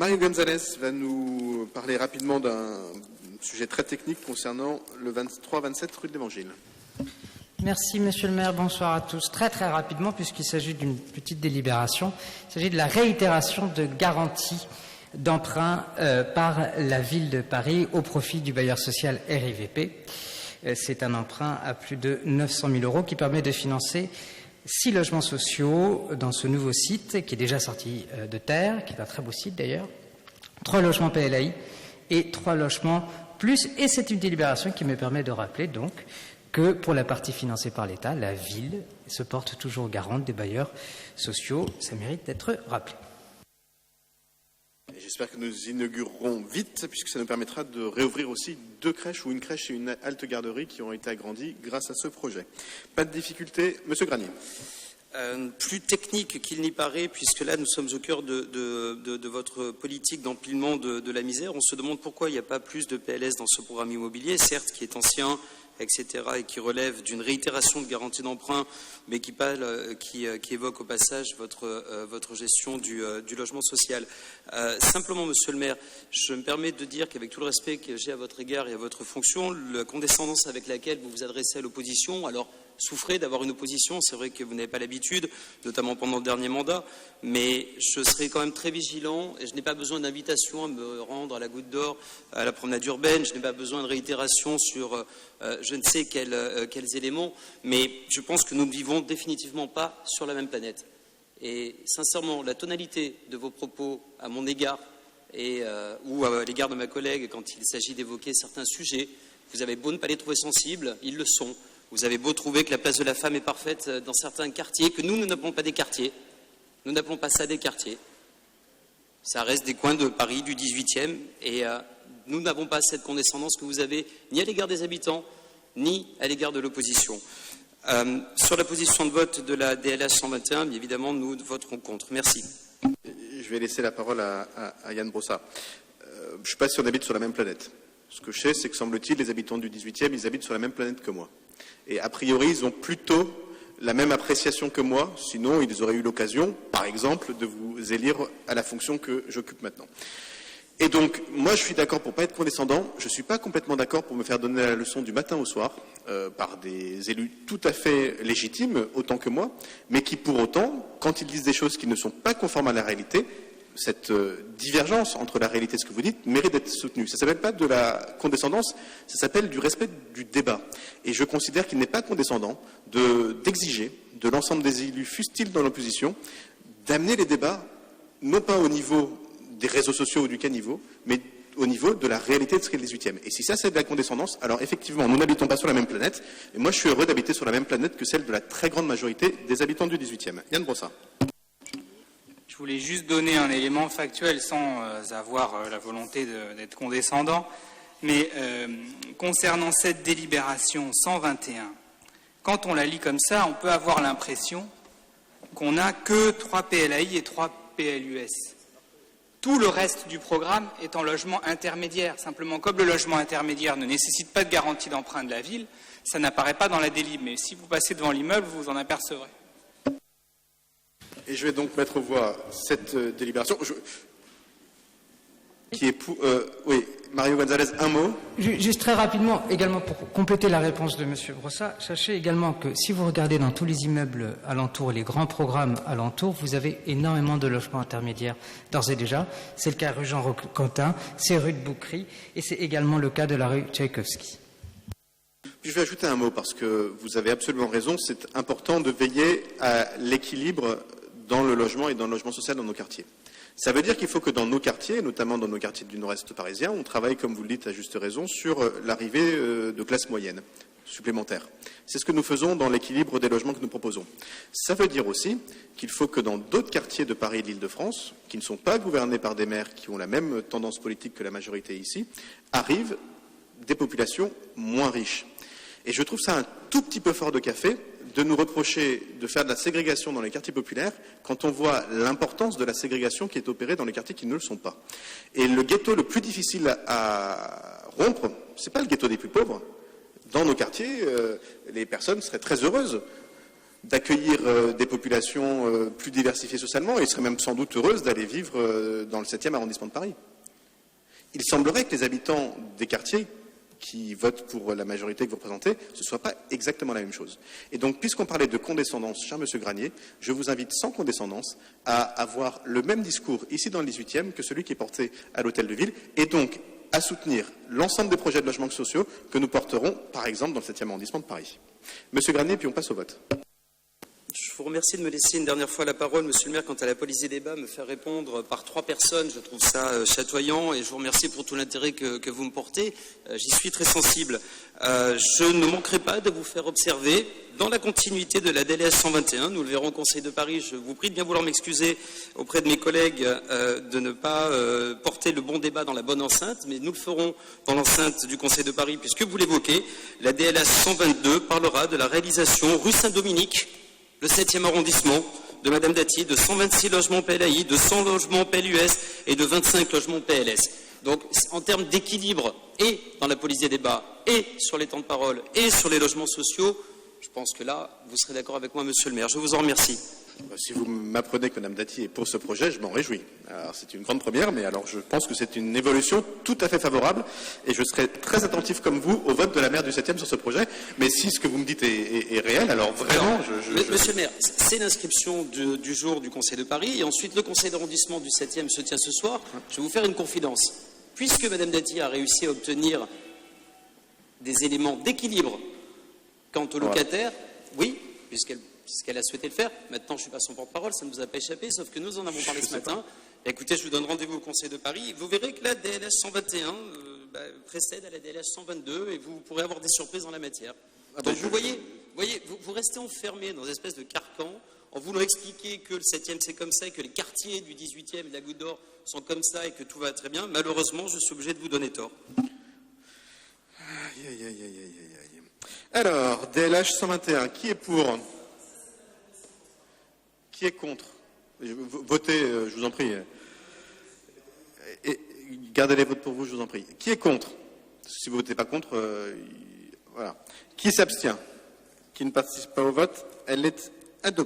Mario González va nous parler rapidement d'un sujet très technique concernant le 23-27 rue de l'Évangile. Merci, Monsieur le maire. Bonsoir à tous. Très rapidement, puisqu'il s'agit d'une petite délibération, il s'agit de la réitération de garanties d'emprunt par la ville de Paris au profit du bailleur social RIVP. C'est un emprunt à plus de 900 000 euros qui permet de financer 6 logements sociaux dans ce nouveau site qui est déjà sorti de terre, qui est un très beau site d'ailleurs, 3 logements PLAI et 3 logements plus. Et c'est une délibération qui me permet de rappeler donc que pour la partie financée par l'État, la ville se porte toujours garante des bailleurs sociaux. Ça mérite d'être rappelé. J'espère que nous inaugurerons vite, puisque ça nous permettra de réouvrir aussi 2 crèches ou une crèche et une halte garderie qui ont été agrandies grâce à ce projet. Pas de difficulté. Monsieur Granier. Plus technique qu'il n'y paraît, puisque là nous sommes au cœur de votre politique d'empilement de la misère. On se demande pourquoi il n'y a pas plus de PLS dans ce programme immobilier, certes qui est ancien, etc., et qui relève d'une réitération de garantie d'emprunt, mais qui évoque au passage votre gestion du logement social. Simplement, Monsieur le maire, je me permets de dire qu'avec tout le respect que j'ai à votre égard et à votre fonction, la condescendance avec laquelle vous vous adressez à l'opposition, alors souffrez d'avoir une opposition, c'est vrai que vous n'avez pas l'habitude, notamment pendant le dernier mandat, mais je serai quand même très vigilant et je n'ai pas besoin d'invitation à me rendre à la Goutte d'Or, à la promenade urbaine, je n'ai pas besoin de réitération sur je ne sais quels éléments, mais je pense que nous ne vivons définitivement pas sur la même planète. Et sincèrement, la tonalité de vos propos à mon égard ou à l'égard de ma collègue quand il s'agit d'évoquer certains sujets, vous avez beau ne pas les trouver sensibles, ils le sont. Vous avez beau trouver que la place de la femme est parfaite dans certains quartiers, que nous n'appelons pas des quartiers. Nous n'appelons pas ça des quartiers. Ça reste des coins de Paris du 18e et nous n'avons pas cette condescendance que vous avez ni à l'égard des habitants, ni à l'égard de l'opposition. Sur la position de vote de la DLH 121, bien évidemment, nous voterons contre. Merci. Je vais laisser la parole à Yann Brossat. Je ne sais pas si on habite sur la même planète. Ce que je sais, c'est que, semble-t-il, les habitants du 18e, ils habitent sur la même planète que moi. Et a priori, ils ont plutôt la même appréciation que moi, sinon ils auraient eu l'occasion, par exemple, de vous élire à la fonction que j'occupe maintenant. Et donc, moi je suis d'accord pour ne pas être condescendant, je ne suis pas complètement d'accord pour me faire donner la leçon du matin au soir, par des élus tout à fait légitimes, autant que moi, mais qui pour autant, quand ils disent des choses qui ne sont pas conformes à la réalité, cette divergence entre la réalité et ce que vous dites mérite d'être soutenue. Ça ne s'appelle pas de la condescendance, ça s'appelle du respect du débat. Et je considère qu'il n'est pas condescendant d'exiger de l'ensemble des élus, fussent-ils dans l'opposition, d'amener les débats, non pas au niveau des réseaux sociaux ou du caniveau, mais au niveau de la réalité de ce qu'est le 18e. Et si ça c'est de la condescendance, alors effectivement, nous n'habitons pas sur la même planète, et moi je suis heureux d'habiter sur la même planète que celle de la très grande majorité des habitants du 18e. Yann Brossat. Je voulais juste donner un élément factuel sans avoir la volonté d'être condescendant, mais concernant cette délibération 121, quand on la lit comme ça, on peut avoir l'impression qu'on n'a que 3 PLAI et 3 PLUS. Tout le reste du programme est en logement intermédiaire. Simplement, comme le logement intermédiaire ne nécessite pas de garantie d'emprunt de la ville, ça n'apparaît pas dans la délib. Mais si vous passez devant l'immeuble, vous vous en apercevrez. Et je vais donc mettre aux voix cette délibération. Qui est pour... oui, Mario González, un mot. Juste très rapidement, également pour compléter la réponse de M. Brossat, sachez également que si vous regardez dans tous les immeubles alentours, les grands programmes alentours, vous avez énormément de logements intermédiaires d'ores et déjà. C'est le cas rue Jean-Quentin, c'est rue de Boucry, et c'est également le cas de la rue Tchaïkovski. Je vais ajouter un mot parce que vous avez absolument raison, c'est important de veiller à l'équilibre dans le logement et dans le logement social dans nos quartiers. Ça veut dire qu'il faut que dans nos quartiers, notamment dans nos quartiers du nord-est parisien, on travaille, comme vous le dites à juste raison, sur l'arrivée de classes moyennes supplémentaires. C'est ce que nous faisons dans l'équilibre des logements que nous proposons. Ça veut dire aussi qu'il faut que dans d'autres quartiers de Paris et de l'Île-de-France, qui ne sont pas gouvernés par des maires qui ont la même tendance politique que la majorité ici, arrivent des populations moins riches. Et je trouve ça un tout petit peu fort de café de nous reprocher de faire de la ségrégation dans les quartiers populaires quand on voit l'importance de la ségrégation qui est opérée dans les quartiers qui ne le sont pas. Et le ghetto le plus difficile à rompre, c'est pas le ghetto des plus pauvres. Dans nos quartiers, les personnes seraient très heureuses d'accueillir des populations plus diversifiées socialement, et seraient même sans doute heureuses d'aller vivre dans le 7e arrondissement de Paris. Il semblerait que les habitants des quartiers qui votent pour la majorité que vous représentez, ce ne soit pas exactement la même chose. Et donc, puisqu'on parlait de condescendance, cher Monsieur Granier, je vous invite sans condescendance à avoir le même discours ici dans le 18e que celui qui est porté à l'Hôtel de Ville, et donc à soutenir l'ensemble des projets de logements sociaux que nous porterons, par exemple, dans le 7e arrondissement de Paris. Monsieur Granier, puis on passe au vote. Je vous remercie de me laisser une dernière fois la parole, Monsieur le maire, quant à la police des débats, me faire répondre par 3 personnes. Je trouve ça chatoyant, et je vous remercie pour tout l'intérêt que vous me portez. J'y suis très sensible. Je ne manquerai pas de vous faire observer, dans la continuité de la DLS 121, nous le verrons au Conseil de Paris, je vous prie de bien vouloir m'excuser auprès de mes collègues de ne pas porter le bon débat dans la bonne enceinte, mais nous le ferons dans l'enceinte du Conseil de Paris, puisque vous l'évoquez, la DLS 122 parlera de la réalisation rue Saint-Dominique, le 7e arrondissement, de Madame Dati, de 126 logements PLAI, de 100 logements PLUS et de 25 logements PLS. Donc, en termes d'équilibre, et dans la police des débats, et sur les temps de parole, et sur les logements sociaux, je pense que là, vous serez d'accord avec moi, Monsieur le maire. Je vous en remercie. Si vous m'apprenez que Mme Dati est pour ce projet, je m'en réjouis. Alors, c'est une grande première, mais alors je pense que c'est une évolution tout à fait favorable, et je serai très attentif comme vous au vote de la maire du 7e sur ce projet. Mais si ce que vous me dites est réel, alors vraiment, Monsieur le maire, c'est l'inscription du jour du Conseil de Paris, et ensuite le Conseil d'arrondissement du 7e se tient ce soir. Je vais vous faire une confidence. Puisque Mme Dati a réussi à obtenir des éléments d'équilibre quant aux locataires, oui, puisqu'elle a souhaité le faire. Maintenant, je ne suis pas son porte-parole, ça ne vous a pas échappé, sauf que nous en avons parlé ce matin. Écoutez, je vous donne rendez-vous au Conseil de Paris. Vous verrez que la DLS 121 précède à la DLS 122, et vous pourrez avoir des surprises en la matière. Donc vous voyez, vous restez enfermés dans une espèce de carcan en voulant expliquer que le 7e c'est comme ça, et que les quartiers du 18e et de la Goutte d'Or sont comme ça, et que tout va très bien. Malheureusement, je suis obligé de vous donner tort. Alors, DLH 121, qui est pour? Qui est contre? Votez, je vous en prie. Et gardez les votes pour vous, je vous en prie. Qui est contre? Si vous ne votez pas contre, voilà. Qui s'abstient? Qui ne participe pas au vote? Elle est adoptée.